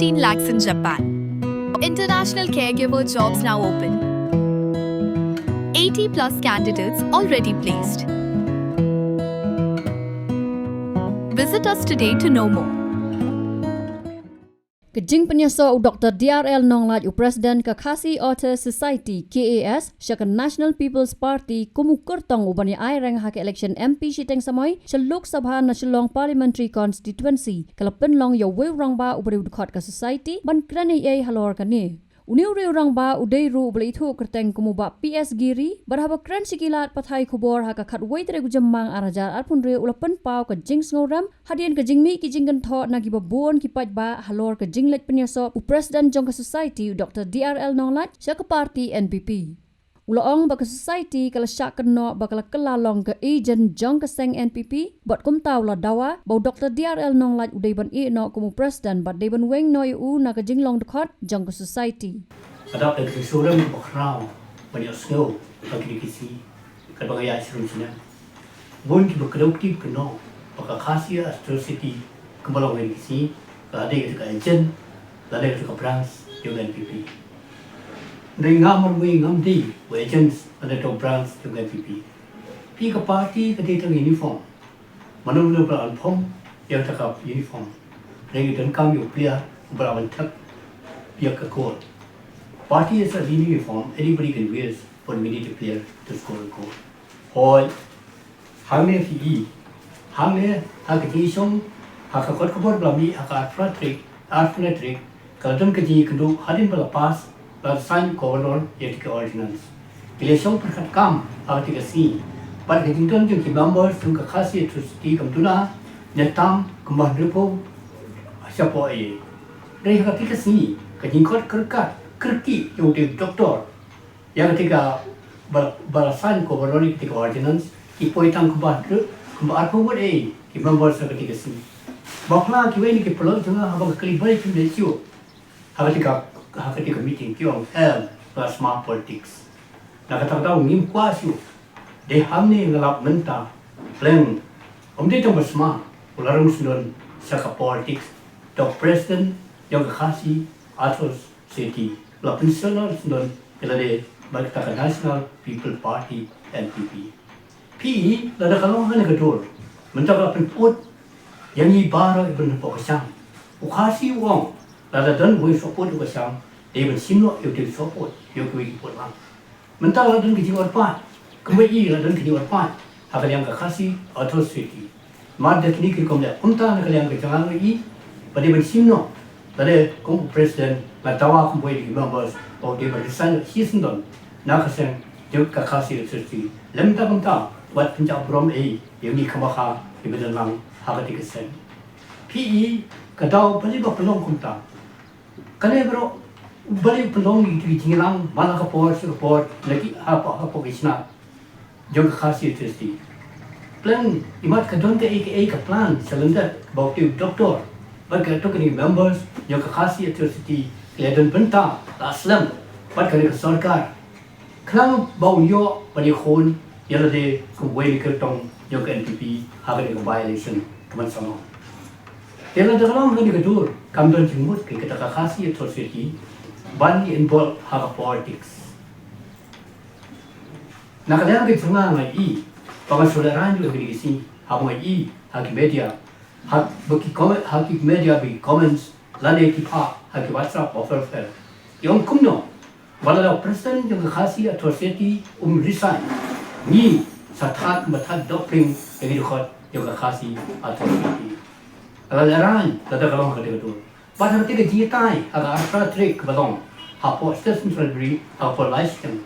15 lakhs in Japan. International caregiver jobs now open. 80 plus candidates already placed. Visit us today to know more. Kejing penyeso Dr. DRL Nonglait President KAS Author Society KAS Shakan National People's Party kumukur tong ubani airang hak election MP siteng samoy Lok Sabha na Shillong Parliamentary Constituency kalapin long yo we rang ba ubari udkhot ka society ban krani ai halor kani Uniu rang ba udai ru ubali thu kerteng kumuba PS Giri berhaba kran sikilat pathai khubor hak khat wait re gujamang arajar arpun re ulapan pau ka jing ngoram hadian ka jingmi ki jingan tho na giba bon ki pat ba halor ka jinglet penyaso President jong ka society Dr. DRL Nonglait Shah party NPP Ulaong baka society kala Shah Kynnoh bakala kelalong ke agent jong ka seng NPP bot kum taw la dawa bau Dr. DRL Nonglait udai ban Iehnoh kumu president bat dei ban weng noi u na ka jinglong dekhot jong ka society Ada ke suram bakrau banyak snow bagi kisi kadang ya surum sini bon ki bakadukti Kynnoh baka khasia atrocity kembalong bagi kisi ada ke agent ada ke branch jong NPP Ringam ngam di agents ada to branch jong NPP pi ka party ka tang uniform manum lu pra alphom yang takap uniform ring dan kam yu pia berawan tak pia ka code Party is a uniform, anybody can wear for military player to score a goal. Or Hame Fi, Hame Hakatishon, Hakakot Blami, Hakatratric, Arthanatric, Kaldan Kaji can do Hadin Bala Pass, but sign Covenor, Yetica ordinance. Relation can come out of the sea, but the Tinton to keep numbers from Kakasi to Ski Kamtuna, Netam, Kumadripo, Shapo A. They have a sea, Kajikot Kirkat. Kerki yung doktor yang ketika balasan koronari ketika ordinance ipoi tang kumbat pun membuat ketika sini bakla kiwe ni kepelot jangan abang kali balik ke Malaysia ketika meeting kiong plus smart politics nak kata ngim kuasiu de hamne ngalap menta plan dia tang bersama ularung sunon saka politics dok president yang KAS atos city La Pensional Sunon Kelade Bagtaka National People Party NPP. PE lada kalong hana kador. Mentaka penput yang ibara ibn pokasang. Ukasi wong lada dan woi support ukasang. Even sino you support you kwi put lang. Mentaka dan kijiwar pat. Kembali lada dan kijiwar pat. Hakal yang KAS atrocity. Mad kini kikom le unta nakal yang kejangan lagi. Pada even sino lada kong president Latawa kumpul members of the Barisan Hisndon, Nakasan, Juk KAS Electricity, Lemta Kumta, what Punjab Brom A, Yuni Kamaha, Ibidalang, Hakatikasan. PE, Kadao, Baliba Pelong Kumta. Kanebro, Bali Pelong to Jingilang, Malakapor, Support, Laki Hapokishna, Juk KAS Electricity. Plan, Imat Kadonta aka plan, Cylinder, about the doctor, but talking members, Juk KAS Electricity. Kelihatan bentang, tak selam, buat kerana sarkar. Kerana bau yo pada khon, yang ada kubuai kertong yo ke NPP, haga dengan by-election teman sama. Tiada dalam kerana kedur, kamdan jemut ke kita KAS Authority, ban involve haga politics. Nak ada yang kita ngai, pengasularan juga di sini, haga ngai, haga media, haga media bi comments. Lade kipa haki WhatsApp offer fair. Yang Kynnoh, walau presiden yang KAS Authority resign. Ni satat matat doping yang dikot yang KAS Authority. Alaran lada kalong kata tu. Pada ketika jitai agak astra trick balong. Hapo station surgery, hapo license.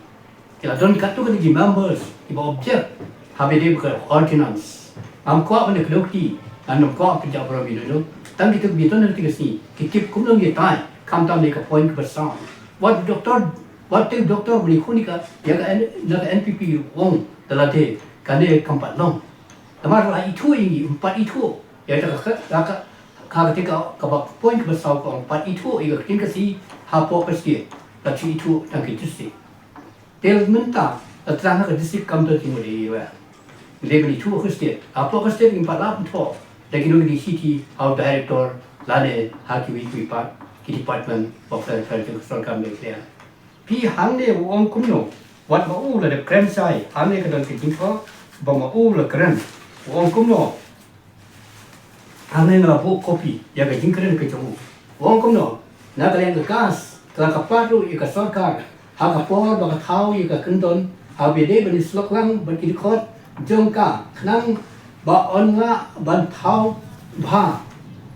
Kita don katu kan di members, iba object. Habis dia ordinance. Kuat mana kelukti, kuat kerja beram itu. Tang kita biton nanti kesini, kita kumlong kita, kamtam mereka point bersama. What doktor beli kunika, yang NPP wong dalam te, kande kampat long. Tamar lah itu ini, empat itu, yang tak ketika kabak point bersama kau empat itu, ia ketika si hapo pasti, tapi itu tang kita sih. Dia minta, terang ke district kamtar timur dia. Dia itu pasti, hapo pasti empat lah tu. Lagi nunggu di city, our director, lade haki wikwi pat, department of the social governmentพี่หังเนี่ยองคุ้มหนูวัดมาอู้เลยเด็กแกรนไซหังเนี่ยก็โดนติดทิ้งเขาบอกมาอู้เลยแกรนองคุ้มหนูหังเนี่ยเราพูดคอปีอยากจะทิ้งแกรนก็จะอู้องคุ้มหนูนักเรียนก็ก๊าซตระกับป้ารู้อีกกับสอนการหากกับพ่อบอกกับเท้าอีกกับขึ้นต้นหาเบเดบันสลกลังบันกินคอดจงกาขนังบ่ออนงะบันเท้าบ้า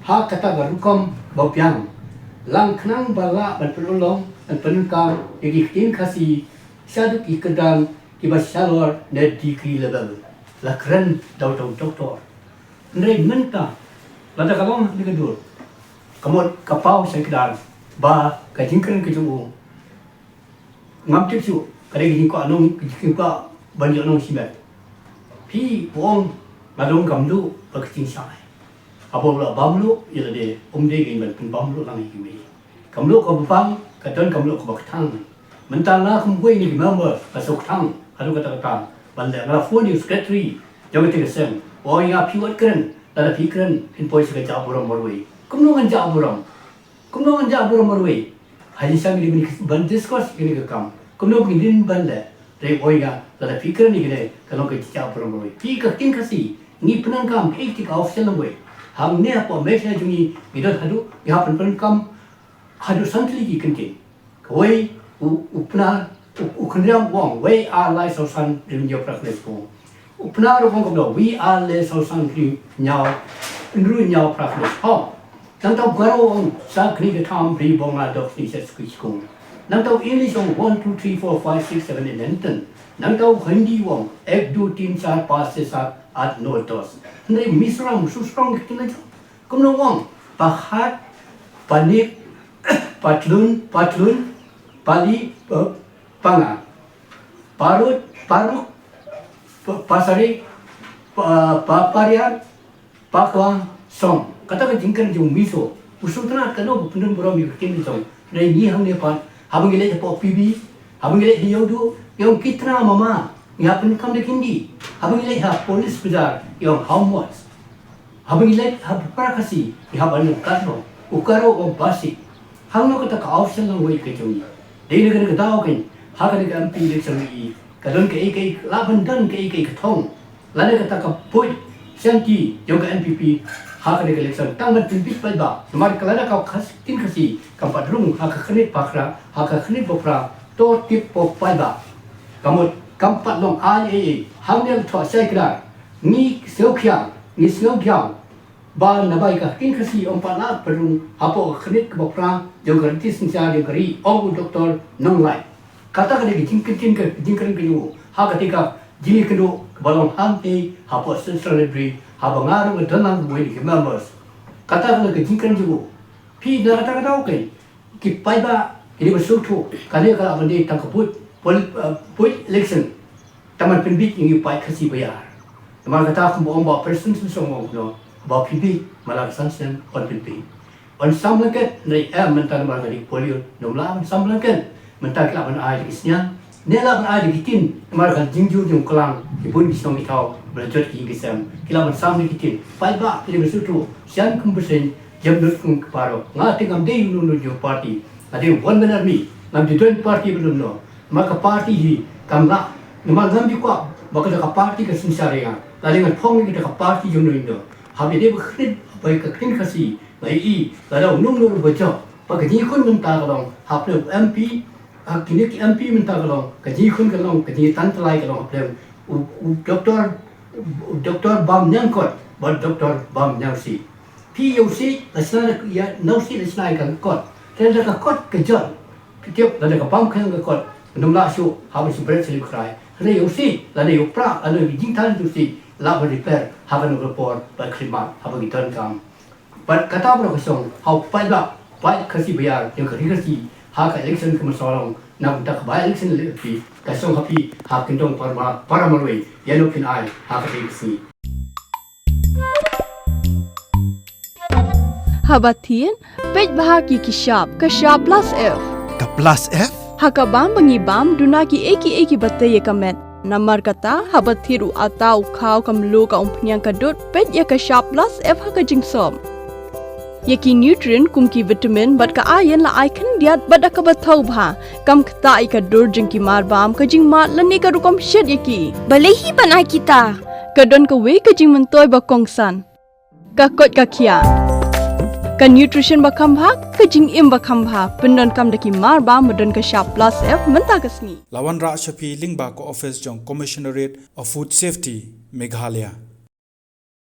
หากกระตากรุกมบ่เพียงลังขนังบาละบันปลุลงอันเป็นการyang ikhtin kasih syaduk ikadang tiba syalor net degree level la keren doktor nrei menta lada kalong ni kedur kamot kapau saya kedar ba kajingkan kejumu ngam tiksu kare gini ko anong kajing ko banyak anong sibat pi wong madong kamdu bakting sai abola bamlu ila de umde gin ban bamlu lang himi kamlu ko bang kadon kamlu ko baktang mentala kumpuai ni member pasuk tang alu kata banda ngala phone ni secretary jaga tiga oh ya piwat keren dala pikren pin poi sega ja buram morwei kumnongan ja buram morwei haji sang ni ban discourse ini ke kam kumno bin banda re oh ya dala pikren ni gele kalau ke ja buram morwei pi ka tin kasi ni penan kam etik official loi ham ne apa mesha jungi midot hadu ya pen kam hadu santli ki kentin koi upna ukhnam wong we are like so san rim yo prakles ko upna ro wong ko we are le so san rim nyao nru nyao prakles ho nang tau garo sa kni ke tham pri bong la dok ni set squeeze ko nang tau english on 1 2 3 4 5 6 7 in enten nang tau hindi wong ek du tin sa pas se sa at no dos nei misram su strong kin kom no wong pahat panik patlun Pali panga parut pasari paparian pakwang song kata ka jingkan jung miso usutna kano punun boro mi kin song nei ni hang ne pan habang ile po pb habang ile yodu yung kitna mama ya pun kam de kindi habang ile ha police bazar yung how much habang ile ha prakasi ya ban katno ukaro o basi hang no kata ka option lang way ke jung đây là cái tao cái hai cái MP election này cái đơn cái lá phân đơn cái thông là cái ta cái point senti trong cái NPP hai cái election tăng bên NPP bây giờ mà cái là cái khas tin khasi cái phát rung hai cái khnet pakra hai cái khnet bopra to tip pop bây giờ cái một cái phát long ai hàng này thọ sai cái đó ni siêu khiang ba nabai ka tin khasi om pa la perung apo khnit ka bopra jo garanti sinsa de gari om doctor Nonglait kata ka de jingkin ka yo ha ka tika jini kendo balong hante apo celebrity ha bangaru ka danang boy ni members kata ka jingkin jo pi na kata ka daw ke ki pai ba ki de su thu ka de ka abande tang ka put election taman pinbit ni pai khasi bayar taman kata ko om ba person song no ba pipi malaksan sen on pipi on samlanket nei mental margari polio nomla samlanket mental klaban ai kisnya nela ban ai dikin margan jingju jung klang ibun kisong itau berjot ki kisam kilaban samni kitin pai ba pili besutu sian kumbesen jam dot kum paro ngati ngam dei nu jo party ade one man army ngam di joint party belum no maka party hi kamla ngam di kwa maka ka party ka sinsarea lalingan phong ni ka party jung no indo habis dia berkhidmat baik kekin kasih baik kalau nung baca pakai jikun minta kalau habis MP kini MP minta kalau kajikun kalau kaji tantelai kalau habis doktor bam nyangkot buat doktor bam nyangsi POC lesna ya nausi lesna kan kot dan ada kot kejot tiap ada kapam kan kot nomla su habis berat selip kerai ada yosi ada yopra ada jintan tu si la repair haban report ba khidmat haban gitan kam but kata bro kosong how pai ba pai khasi bayar yang khasi ha ka election kam sorong na tak ba election lepi kasong happy ha kindong para marwei yellow pin ai ha ka diksi Habatin pej bahagi kashab plus F Ka plus F hakabam bangibam dunaki eki batai kamet Namar kata habat thiru atau kau kamlu ka umpnyang kadut pet ya ka sharp plus F ha ka jingsom. Yaki nutrient kumki vitamin bat ka ayan la icon diat bat ka bathau bha kam khta ika dur jingki mar bam ka jing mat lani ka rukom shed yaki Balehi banai kita. ka don ka we ka jing mentoy ba kongsan ka kot ka khia ka nutrition ba kham bha ka jing im ba kham bha pendon kam daki mar bam modon ka sharp plus f menta kasni Lawan Ra Shafi Lingba ko office jong Commissionerate of Food Safety Meghalaya